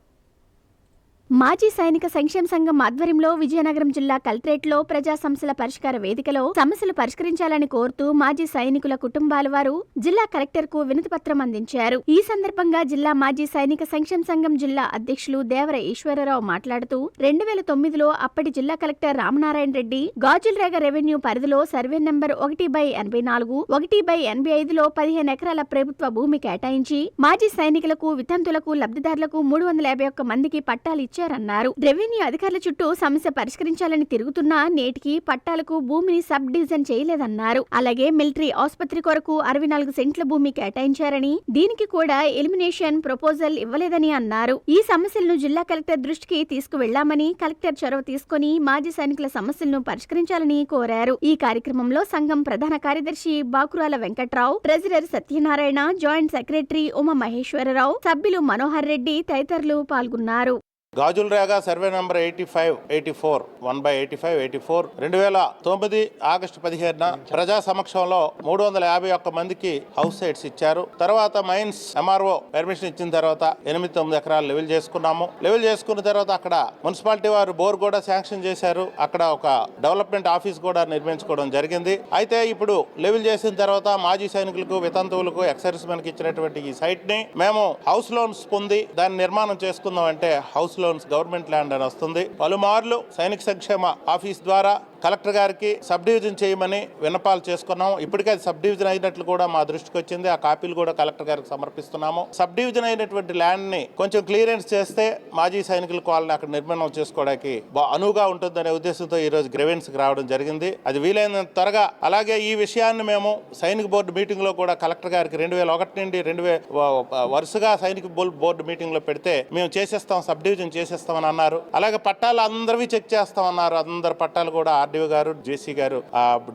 మాజీ సైనిక సంక్షేమ సంఘం ఆధ్వర్యంలో విజయనగరం జిల్లా కలెక్టరేట్లో ప్రజా సమస్యల పరిష్కార వేదికలో సమస్యలు పరిష్కరించాలని కోరుతూ మాజీ సైనికుల కుటుంబాల వారు జిల్లా కలెక్టర్ కు వినతి పత్రం అందించారు. ఈ సందర్భంగా జిల్లా మాజీ సైనిక సంక్షేమ సంఘం జిల్లా అధ్యక్షులు దేవర ఈశ్వరరావు మాట్లాడుతూ 2009లో అప్పటి జిల్లా కలెక్టర్ రామనారాయణ రెడ్డి గాజులరేగ రెవెన్యూ పరిధిలో సర్వే నెంబర్ 1/84, 1/85లో 15 ఎకరాల ప్రభుత్వ భూమి కేటాయించి మాజీ సైనికులకు, వితంతులకు, లబ్ధిదారులకు 351 మందికి పట్టాలు ఇచ్చారన్నారు. రెవెన్యూ అధికారుల చుట్టూ సమస్య పరిష్కరించాలని తిరుగుతున్నా నేటికి పట్టాలకు భూమిని సబ్ డివిజన్ చేయలేదన్నారు. అలాగే మిలిటరీ ఆసుపత్రి కొరకు 64 సెంట్ల భూమి కేటాయించారని, దీనికి కూడా ఎలిమినేషన్ ప్రపోజల్ ఇవ్వలేదని అన్నారు. ఈ సమస్యలను జిల్లా కలెక్టర్ దృష్టికి తీసుకువెళ్లామని, కలెక్టర్ చొరవ తీసుకుని మాజీ సైనికుల సమస్యలను పరిష్కరించాలని కోరారు. ఈ కార్యక్రమంలో సంఘం ప్రధాన కార్యదర్శి Bakurala Venkatrao, treasurer Satyanarayana, joint secretary Uma Maheswararao, సభ్యులు మనోహర్ రెడ్డి తదితరులు పాల్గొన్నారు. గాజులరేగ సర్వే నంబర్ 85/84, 1/85/84 2009 ఆగస్టు 15న ప్రజా సమక్షంలో 351 మందికి హౌస్ సైట్స్ ఇచ్చారు. తర్వాత మైన్స్ ఎంఆర్ఓ పర్మిషన్ ఇచ్చిన తర్వాత 8-9 ఎకరాలు లెవెల్ చేసుకున్నాము. లెవెల్ చేసుకున్న తర్వాత అక్కడ మున్సిపాలిటీ వారు బోర్ కూడా శాంక్షన్ చేశారు. అక్కడ ఒక డెవలప్మెంట్ ఆఫీస్ కూడా నిర్మించుకోవడం జరిగింది. అయితే ఇప్పుడు లెవెల్ చేసిన తర్వాత మాజీ సైనికులకు, వితంతువులకు, ఎక్సర్విస్ మెన్కి ఇచ్చినటువంటి ఈ సైట్ ని మేము హౌస్ లోన్స్ పొంది దాన్ని నిర్మాణం చేసుకుందాం అంటే హౌస్ లోన్స్ గవర్నమెంట్ ల్యాండ్ అని వస్తుంది. పలుమార్లు సైనిక సంక్షేమ ఆఫీస్ ద్వారా కలెక్టర్ గారికి సబ్ డివిజన్ చేయమని విన్నపాలు చేసుకున్నాం. ఇప్పటికే అది సబ్ డివిజన్ అయినట్లు కూడా మా దృష్టికి వచ్చింది. ఆ కాపీలు కూడా కలెక్టర్ గారికి సమర్పిస్తున్నాము. సబ్ డివిజన్ అయినటువంటి ల్యాండ్ ని కొంచెం క్లియరెన్స్ చేస్తే మాజీ సైనికుల కాలనీ అక్కడ నిర్మాణం చేసుకోవడానికి అనువుగా ఉంటుందనే ఉద్దేశంతో ఈ రోజు గ్రెవెన్స్ కి రావడం జరిగింది. అది వీలైనంత త్వరగా. అలాగే ఈ విషయాన్ని మేము సైనిక బోర్డు మీటింగ్ లో కూడా కలెక్టర్ గారికి 2001 నుండి 2000 వరుసగా సైనిక బోర్డు మీటింగ్ లో పెడితే మేము చేసేస్తాం, సబ్ డివిజన్ చేసేస్తామని అన్నారు. అలాగే పట్టాలు అందరివి చెక్ చేస్తామన్నారు. అందరి పట్టాలు కూడా ఆర్డీఓ గారు, జేసీ గారు,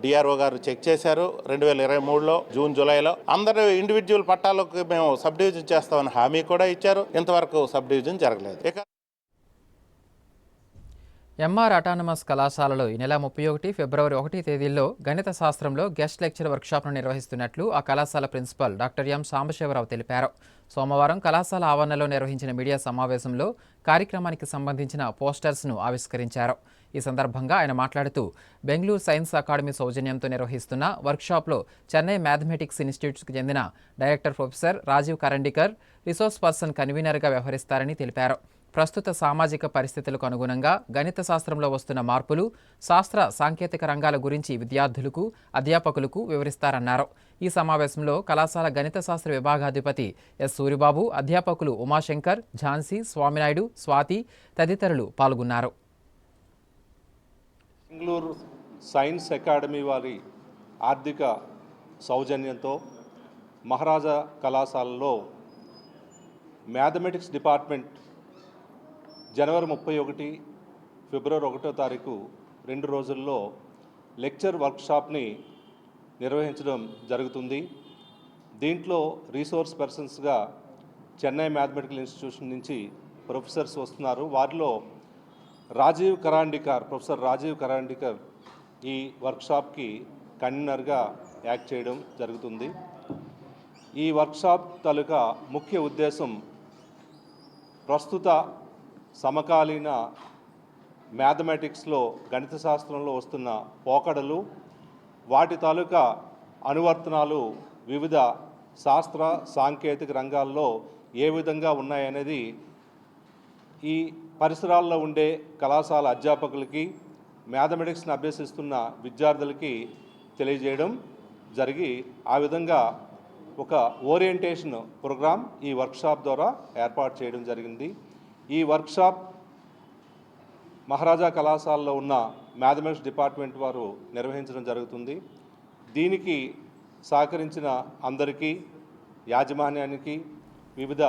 డిఆర్ఓ గారు చెక్ చేశారు. 2023లో జూన్ జూలైలో అందరు ఇండివిజువల్ పట్టాలకు మేము సబ్ డివిజన్ చేస్తామని హామీ కూడా ఇచ్చారు. ఇంతవరకు సబ్ డివిజన్ జరగలేదు. ఎంఆర్ అటానమస్ కళాశాలలో ఈ నెల 31 ఫిబ్రవరి 1 తేదీల్లో గణిత శాస్త్రంలో గెస్ట్ లెక్చర్ వర్క్షాప్ను నిర్వహిస్తున్నట్లు ఆ కళాశాల ప్రిన్సిపల్ డాక్టర్ ఎం సాంబశివరావు తెలిపారు. సోమవారం కళాశాల ఆవరణలో నిర్వహించిన మీడియా సమావేశంలో కార్యక్రమానికి సంబంధించిన పోస్టర్స్ను ఆవిష్కరించారు. ఈ సందర్భంగా ఆయన మాట్లాడుతూ బెంగళూరు సైన్స్ అకాడమీ సౌజన్యంతో నిర్వహిస్తున్న వర్క్షాప్లో చెన్నై మ్యాథమెటిక్స్ ఇన్స్టిట్యూట్కి చెందిన director professor Rajeev Karandikar resource person కన్వీనర్గా వ్యవహరిస్తారని తెలిపారు. ప్రస్తుత సామాజిక పరిస్థితులకు అనుగుణంగా గణిత శాస్త్రంలో వస్తున్న మార్పులు, శాస్త్ర సాంకేతిక రంగాల గురించి విద్యార్థులకు, అధ్యాపకులకు వివరిస్తారన్నారు. ఈ సమావేశంలో కళాశాల గణిత శాస్త్ర విభాగాధిపతి ఎస్ సూరిబాబు, అధ్యాపకులు ఉమాశంకర్, ఝాన్సీ, స్వామినాయుడు, స్వాతి తదితరులు పాల్గొన్నారు. బెంగళూరు సైన్స్ అకాడమీ వారి ఆర్థిక సౌజన్యంతో మహారాజా కళాశాలలో మ్యాథమెటిక్స్ డిపార్ట్మెంట్ జనవరి 31, ఫిబ్రవరి 1వ తారీఖు 2 రోజుల్లో లెక్చర్ వర్క్షాప్ని నిర్వహించడం జరుగుతుంది. దీంట్లో రీసోర్స్ పర్సన్స్గా చెన్నై మ్యాథమెటికల్ ఇన్స్టిట్యూషన్ నుంచి ప్రొఫెసర్స్ వస్తున్నారు. వారిలో ప్రొఫెసర్ రాజీవ్ కరాండికర్ ఈ వర్క్షాప్కి కన్వీనర్గా యాక్ట్ చేయడం జరుగుతుంది. ఈ వర్క్షాప్ తాలూకా ముఖ్య ఉద్దేశం ప్రస్తుత సమకాలీన మ్యాథమెటిక్స్లో గణిత శాస్త్రంలో వస్తున్న పోకడలు, వాటి తాలూకా అనువర్తనాలు వివిధ శాస్త్ర సాంకేతిక రంగాల్లో ఏ విధంగా ఉన్నాయనేది ఈ పరిసరాల్లో ఉండే కళాశాల అధ్యాపకులకి, మ్యాథమెటిక్స్ని అభ్యసిస్తున్న విద్యార్థులకి తెలియజేయడం జరిగి, ఆ విధంగా ఒక ఓరియంటేషన్ ప్రోగ్రాం ఈ వర్క్షాప్ ద్వారా ఏర్పాటు చేయడం జరిగింది. ఈ వర్క్షాప్ మహారాజా కళాశాలలో ఉన్న మ్యాథమెటిక్స్ డిపార్ట్మెంట్ వారు నిర్వహించడం జరుగుతుంది. దీనికి సహకరించిన అందరికీ, యాజమాన్యానికి, వివిధ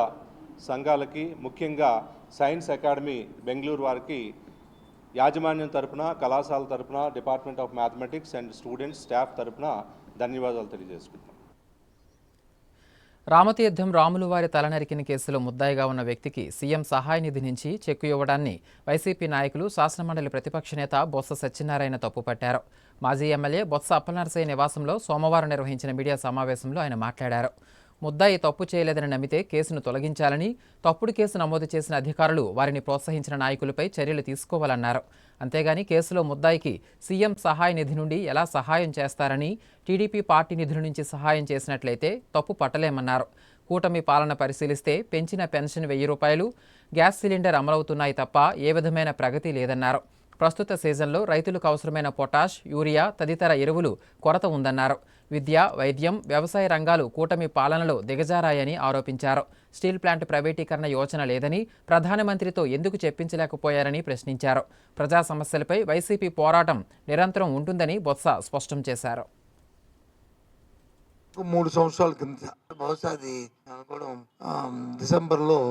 సంఘాలకి, ముఖ్యంగా సైన్స్ అకాడమీ బెంగళూరు వారికి యాజమాన్యం తరపున, కళాశాల తరపున, department of mathematics and students staff తరపున ధన్యవాదాలు తెలియజేసుకుంటాం. రామతీర్థం రాములువారి తలనరికిన కేసులో ముద్దాయిగా ఉన్న వ్యక్తికి సీఎం సహాయ నిధి నుంచి చెక్కు ఇవ్వడాన్ని వైసీపీ నాయకులు, శాసనమండలి ప్రతిపక్ష నేత బొత్స సత్యనారాయణ తప్పుపట్టారు. మాజీ ఎమ్మెల్యే బొత్స అప్పలనరసయ్య నివాసంలో సోమవారం నిర్వహించిన మీడియా సమావేశంలో ఆయన మాట్లాడారు. ముద్దాయి తప్పు చేయలేదని నమ్మితే కేసును తొలగించాలని, తప్పుడు కేసు నమోదు చేసిన అధికారులు, వారిని ప్రోత్సహించిన నాయకులపై చర్యలు తీసుకోవాలన్నారు. అంతేగాని కేసులో ముద్దాయికి సీఎం సహాయ నిధి నుండి ఎలా సహాయం చేస్తారని, టీడీపీ పార్టీ నిధుల నుంచి సహాయం చేసినట్లయితే తప్పు పట్టలేమన్నారు. కూటమి పాలన పరిశీలిస్తే పెంచిన పెన్షన్ 1000 రూపాయలు, గ్యాస్ సిలిండర్ అమలవుతున్నాయి తప్ప ఏ విధమైన ప్రగతి లేదన్నారు. ప్రస్తుత సీజన్లో రైతులకు అవసరమైన పొటాష్, యూరియా తదితర ఎరువులు కొరత ఉందన్నారు. విద్య, వైద్యం, వ్యవసాయ రంగాలు కూటమి పాలనలో దిగజారాయని ఆరోపించారు. స్టీల్ ప్లాంట్ ప్రైవేటీకరణ యోచన లేదని ప్రధానమంత్రితో ఎందుకు చెప్పించలేకపోయారని ప్రశ్నించారు. ప్రజా సమస్యలపై వైసీపీ పోరాటం నిరంతరం ఉంటుందని బొత్స స్పష్టం చేశారు. 3 సంవత్సరాల కింద, బహుశా అది అనుకోవడం డిసెంబర్లో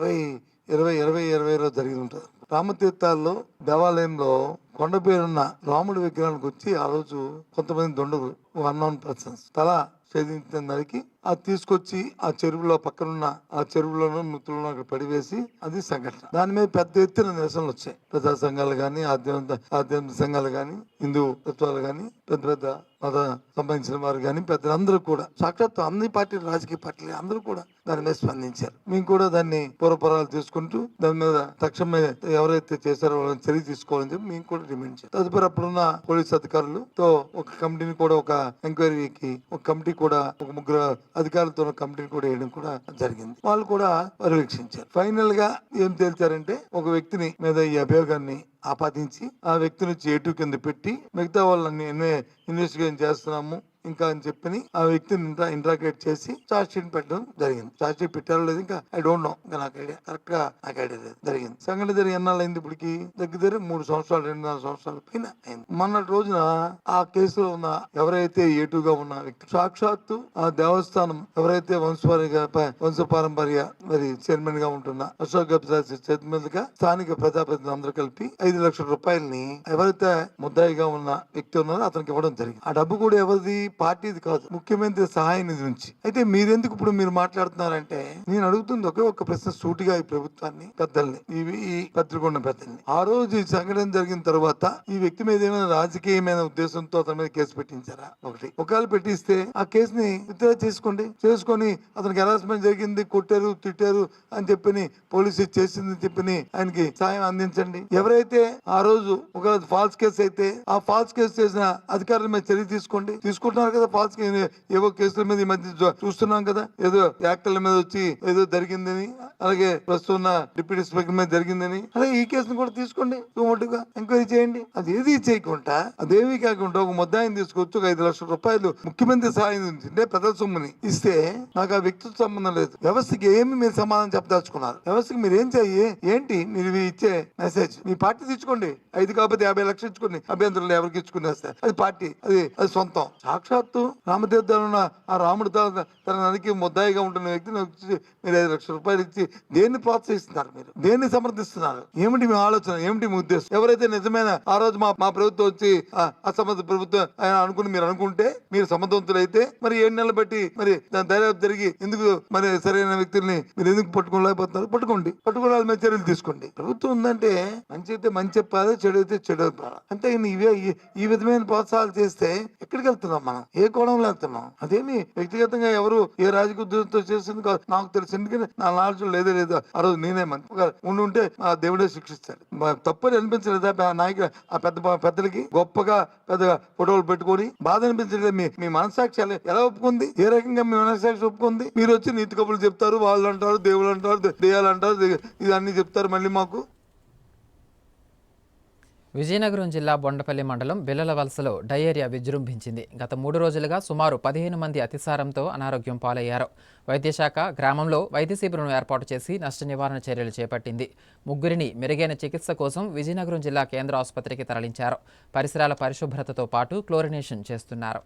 2020లో జరిగి ఉంటుంది. రామతీర్థాల్లో దేవాలయంలో కొండ పేరున్న రాముడి విగ్రహానికి వచ్చి ఆ రోజు కొంతమంది దొండలు, అన్నోన్ పర్సన్స్ తల ఛేదించిన దానికి అది తీసుకొచ్చి ఆ చెరువులో పక్కనున్న ఆ చెరువులోనూ మృతులను అక్కడ పడివేసి అది సంఘటన. దాని మీద పెద్ద ఎత్తున నిరసనలు వచ్చాయి. ప్రజా సంఘాలు కానీ, ఆధ్యాత్మిక సంఘాలు కానీ, హిందూ తత్వాలు కానీ, పెద్ద మత సంబంధించిన వారు కానీ, పెద్దలందరూ కూడా, సాక్షాత్ అన్ని పార్టీలు, రాజకీయ పార్టీలు అందరూ కూడా దాని మీద స్పందించారు. మేము కూడా దాన్ని పూర్వపరాలు తీసుకుంటూ దాని మీద తక్షణమే ఎవరైతే చేశారో వాళ్ళని చర్య తీసుకోవాలని చెప్పి మేము కూడా డిమాండ్ చేయాలి. తదుపరి అప్పుడున్న పోలీస్ అధికారులతో ఒక కమిటీని కూడా, ఒక ఎంక్వైరీకి ఒక కమిటీ కూడా, ఒక 3 అధికారులతో కమిటీని కూడా వేయడం కూడా జరిగింది. వాళ్ళు కూడా పర్యవేక్షించారు. ఫైనల్ గా ఏం తేల్చారంటే, ఒక వ్యక్తిని మీద ఈ అభియోగాన్ని ఆపాదించి ఆ వ్యక్తి నుంచి ఏటు కింద పెట్టి మిగతా వాళ్ళని ఇన్వెస్టిగేషన్ చేస్తున్నాము ఇంకా అని చెప్పి ఆ వ్యక్తిని ఇంట్రాగేట్ చేసి చార్జ్ షీట్ పెట్టడం జరిగింది. చార్జ్ షీట్ పెట్టారో లేదు ఇంకా ఐ డోంట్ నో, ఇంకా నాకు ఐడియా కరెక్ట్ గా నాకు ఐడియా లేదు. జరిగింది సంఘటన జరిగి ఎన్నాళ్ళు అయింది? ఇప్పటికి దగ్గర 3 సంవత్సరాలు, 2.5 సంవత్సరాల పైన అయింది. మొన్నటి రోజున ఆ కేసులో ఉన్న ఎవరైతే ఏటుగా ఉన్న వ్యక్తి, సాక్షాత్తు ఆ దేవస్థానం ఎవరైతే వంశపారంపర్య మరి చైర్మన్ గా ఉంటున్న అశోక్ గజపతి చేతి మీదుగా స్థానిక ప్రజాప్రతినిధులు అందరూ కలిపి 5 లక్షల రూపాయలని ఎవరైతే ముద్దాయిగా ఉన్న వ్యక్తి ఉన్నారో అతనికి ఇవ్వడం జరిగింది. ఆ డబ్బు కూడా ఎవరిది? పార్టీది కాదు, ముఖ్యమంత్రి సహాయ నిధి నుంచి. అయితే మీరెందుకు ఇప్పుడు మీరు మాట్లాడుతున్నారంటే, నేను అడుగుతుంది ఒక్క ప్రశ్న సూటిగా ఈ ప్రభుత్వాన్ని, పెద్దల్ని, ఈ పత్రికొండ పెద్దల్ని. ఆ రోజు ఈ సంఘటన జరిగిన తర్వాత ఈ వ్యక్తి మీద ఏమైనా రాజకీయమైన ఉద్దేశంతో అతని మీద కేసు పెట్టించారా? ఒకవేళ పెట్టిస్తే ఆ కేసుని విత్డ్రా చేసుకొని అతనికి హెరాస్మెంట్ జరిగింది, కొట్టారు, తిట్టారు అని చెప్పి పోలీసు చేసిందని చెప్పి ఆయనకి సాయం అందించండి. ఎవరైతే ఆ రోజు ఒకవేళ ఫాల్స్ కేసు అయితే ఆ ఫాల్స్ కేసు చేసిన అధికారుల మీద చర్య తీసుకుంటున్నారు కదా. ఫాల్స్ ఏవో కేసుల మీద ఈ మధ్య చూస్తున్నాం కదా, ఏదో యాక్టర్ల మీద వచ్చి ఏదో జరిగిందని, అలాగే ప్రస్తుతం డిప్యూటీ స్పీకర్ మీద జరిగిందని, అలాగే ఈ కేసును కూడా తీసుకోండి, సుమోటుగా ఎంక్వైరీ చేయండి. అది ఏది చేయకుండా, అదేమీ కాకుండా ఒక ముద్దాయిని తీసుకొచ్చి ఒక 5 లక్షల రూపాయలు ముఖ్యమంత్రి సహాయం అంటే ప్రజల సొమ్ముని ఇస్తే నాకు ఆ వ్యక్తితో సంబంధం లేదు. వ్యవస్థకి ఏమి మీరు సమాధానం చెప్పదలుచుకున్నారు? వ్యవస్థకి మీరు ఏం ఏంటి మీరు ఇచ్చే మెసేజ్? మీ పార్టీ తెచ్చుకోండి, 5 కాకపోతే 50 లక్షలు ఇచ్చుకోండి, అభ్యంతరులు ఎవరికి ఇచ్చుకునేస్తే అది పార్టీ, అది సొంతం. సాక్షాత్ సాక్షాత్తు రామతీర్థంలో ఉన్న ఆ రాముడు తన నదికి ముద్దాయిగా ఉంటున్న వ్యక్తిని వచ్చి మీరు 5 లక్షల రూపాయలు ఇచ్చి దేన్ని ప్రోత్సహిస్తున్నారు? మీరు దేన్ని సమర్థిస్తున్నారు? ఏమిటి మీ ఆలోచన? ఏమిటి మీ ఉద్దేశం? ఎవరైతే నిజమైన ఆ రోజు మా ప్రభుత్వం వచ్చి అసమర్థ ప్రభుత్వం అనుకుని మీరు అనుకుంటే, మీరు సమర్థవంతులైతే మరి 7 నెలలు బట్టి మరి దాని దర్యాప్తు జరిగి ఎందుకు మరి సరైన వ్యక్తుల్ని మీరు ఎందుకు పట్టుకోలేకపోతున్నారు? పట్టుకోవాలి మీద చర్యలు తీసుకోండి. ప్రభుత్వం ఉందంటే మంచి అయితే మంచి చెప్పాలి, చెడు అయితే చెడు చెప్పాలి. అంతే ఈ విధమైన ప్రోత్సాహాలు చేస్తే ఎక్కడికి వెళ్తున్నాం మనం? ఏ కోణంలో వెళ్తున్నాం? అదేమి వ్యక్తిగతంగా ఎవరు ఏ రాజకీయ ఉద్యోగంతో చేసింది కాదు నాకు తెలుసు. ఎందుకంటే నా నాలెడ్జ్ లేదో ఆ రోజు నేనే ఉంటే ఆ దేవుడే శిక్షిస్తాడు. తప్పని అనిపించలేదా నాయకులు ఆ పెద్దలకి గొప్పగా పెద్దగా ఫోటోలు పెట్టుకొని బాధ అనిపించలేదు? మీ మనస్సాక్షి ఎలా ఒప్పుకుంది? ఏ రకంగా మీ మనస్సాక్షి ఒప్పుకుంది? మీరు వచ్చి నీతి కబుర్లు చెప్తారు, వాళ్ళు అంటారు, దేవుళ్ళు అంటారు, దెయ్యాలు అంటారు, ఇవన్నీ చెప్తారు మళ్ళీ మాకు. విజయనగరం జిల్లా బొండపల్లి మండలం బిల్లల వలసలో డయేరియా విజృంభించింది. గత 3 రోజులుగా సుమారు 15 మంది అతిసారంతో అనారోగ్యం పాలయ్యారు. వైద్యశాఖ గ్రామంలో వైద్య శిబిరం ఏర్పాటు చేసి నష్ట నివారణ చర్యలు చేపట్టింది. 3 మెరుగైన చికిత్స కోసం విజయనగరం జిల్లా కేంద్ర ఆసుపత్రికి తరలించారు. పరిసరాల పరిశుభ్రతతో పాటు క్లోరినేషన్ చేస్తున్నారు.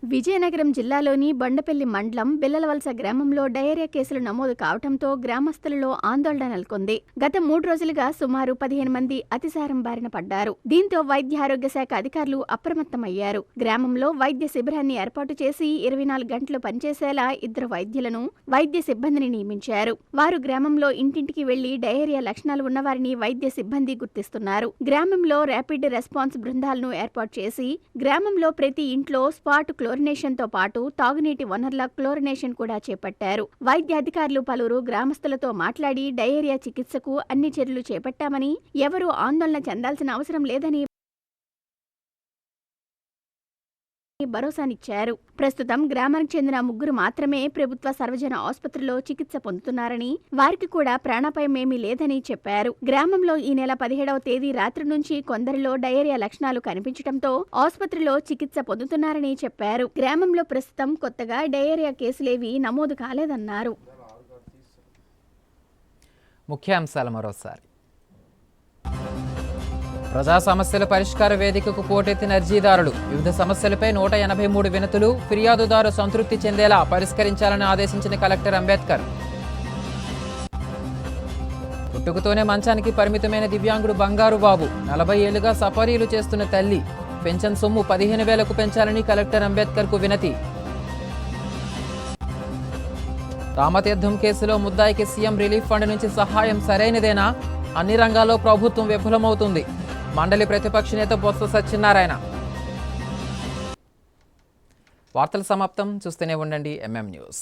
విజయనగరం జిల్లాలోని బొండపల్లి మండలం బిల్లలవలస గ్రామంలో డయేరియా కేసులు నమోదు కావడంతో గ్రామస్తులలో ఆందోళన నెలకొంది. గత 3 రోజులుగా సుమారు 15 మంది అతిసారం బారిన పడ్డారు. దీంతో వైద్య ఆరోగ్య శాఖ అధికారులు అప్రమత్తమయ్యారు. గ్రామంలో వైద్య శిబిరాన్ని ఏర్పాటు చేసి 24 గంటలు పనిచేసేలా 2 వైద్యులను, వైద్య సిబ్బందిని నియమించారు. వారు గ్రామంలో ఇంటింటికి వెళ్లి డయేరియా లక్షణాలు ఉన్నవారిని వైద్య సిబ్బంది గుర్తిస్తున్నారు. గ్రామంలో ర్యాపిడ్ రెస్పాన్స్ బృందాలను ఏర్పాటు చేసి గ్రామంలో ప్రతి ఇంట్లో స్పాట్ క్లోరినేషన్ తో పాటు తాగునీటి వనరుల క్లోరినేషన్ కూడా చేపట్టారు. వైద్య అధికారులు పలువురు గ్రామస్తులతో మాట్లాడి డయేరియా చికిత్సకు అన్ని చర్యలు చేపట్టామని, ఎవరూ ఆందోళన చెందాల్సిన అవసరం లేదని భరోసానిచ్చారు. ప్రస్తుతం గ్రామానికి చెందిన 3 మాత్రమే ప్రభుత్వ సర్వజన ఆసుపత్రిలో చికిత్స పొందుతున్నారని, వారికి కూడా ప్రాణాపాయమేమీ లేదని చెప్పారు. గ్రామంలో ఈ నెల 17వ తేదీ రాత్రి నుంచి కొందరిలో డయేరియా లక్షణాలు కనిపించడంతో ఆసుపత్రిలో చికిత్స పొందుతున్నారని చెప్పారు. గ్రామంలో ప్రస్తుతం కొత్తగా డయేరియా కేసులేవీ నమోదు కాలేదన్నారు. ముఖ్యాంశాలు మరోసారి. ప్రజా సమస్యల పరిష్కార వేదికకు పోటెత్తిన అర్జీదారులు. వివిధ సమస్యలపై 183 వినతులు. ఫిర్యాదుదారు సంతృప్తి చెందేలా పరిష్కరించాలని ఆదేశించిన కలెక్టర్ అంబేద్కర్. పుట్టుకతోనే మంచానికి పరిమితమైన దివ్యాంగుడు బంగారు బాబు. 40 ఏళ్లుగా సఫారీలు చేస్తున్న తల్లి. పెన్షన్ సొమ్ము 15,000కు పెంచాలని కలెక్టర్ అంబేద్కర్కు వినతి. రామతీర్థం కేసులో ముద్దాయికి సీఎం రిలీఫ్ ఫండ్ నుంచి సహాయం సరైనదేనా? అన్ని రంగాల్లో ప్రభుత్వం విఫలమవుతుంది. మండలి ప్రతిపక్ష నేత బొత్స సత్యనారాయణ. వార్తల సమాప్తం. చూస్తూనే ఉండండి MM న్యూస్.